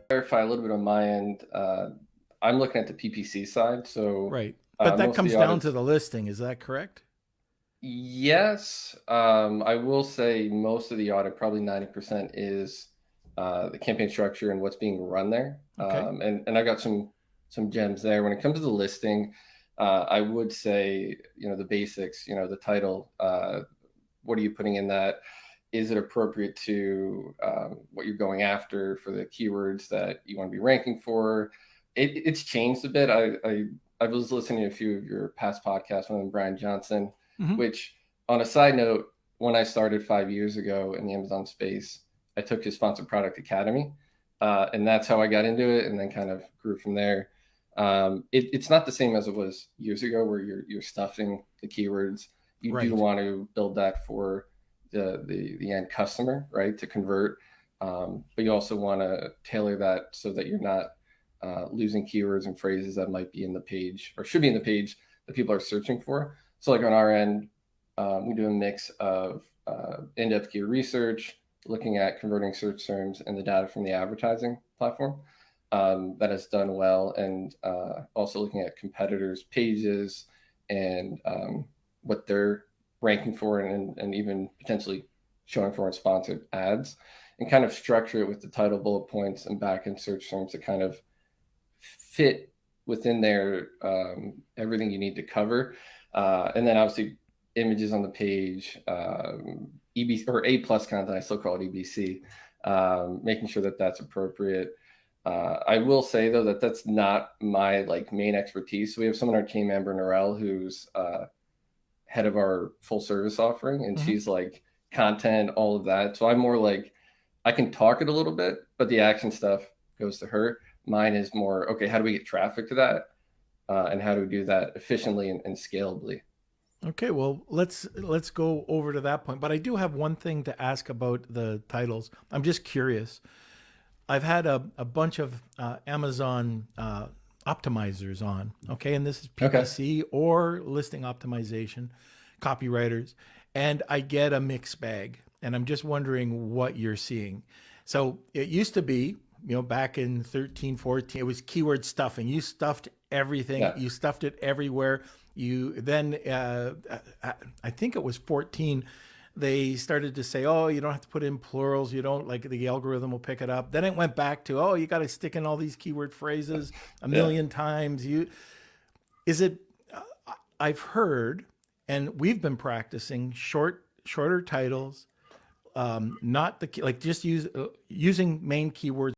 Clarify a little bit on my end. I'm looking at the PPC side, so Right. But that most of comes the down to audits, the listing. Is that correct? yes. I will say most of the audit, probably 90%, is the campaign structure and what's being run there. Okay. And I got some gems there. When it comes to the listing, I would say, the basics, the title, what are you putting in that? Is it appropriate to what you're going after for the keywords that you want to be ranking for? It's changed a bit. I was listening to a few of your past podcasts, one of them, Brian Johnson, Hmm. which, on a side note, when I started 5 years ago in the Amazon space, I took his Sponsored Product Academy, and that's how I got into it, and then kind of grew from there. It's not the same as it was years ago, where you're stuffing the keywords. You do Right. want to build that for the end customer, right, to convert. But you also want to tailor that so that you're not losing keywords and phrases that might be in the page or should be in the page that people are searching for. So, like on our end, we do a mix of in-depth keyword research, looking at converting search terms and the data from the advertising platform that has done well, and also looking at competitors' pages and what they're ranking for, and even potentially showing for in sponsored ads, and kind of structure it with the title, bullet points, and back end search terms to kind of fit within there everything you need to cover. And then obviously images on the page, EBC or A plus content, I still call it EBC, making sure that that's appropriate. I will say though that that's not my main expertise. So we have someone on our team, Amber Norell, who's head of our full service offering, and Hmm. she's like content, all of that. So I'm more like, I can talk it a little bit, but the action stuff goes to her. Mine is more, okay, how do we get traffic to that? And how do we do that efficiently and scalably? Okay. Well, let's go over to that point. But I do have one thing to ask about the titles. I'm just curious. I've had a bunch of Amazon optimizers on, okay, and this is Okay. PPC or listing optimization, copywriters, and I get a mixed bag. And I'm just wondering what you're seeing. So it used to be, back in 13, 14, it was keyword stuffing. You stuffed everything, Yeah. you stuffed it everywhere. You then, I think it was 14, they started to say, oh, you don't have to put in plurals. You don't, like, the algorithm will pick it up. Then it went back to, oh, you got to stick in all these keyword phrases a Yeah. million times. Is it, I've heard, and we've been practicing shorter titles, not the, like just using main keywords.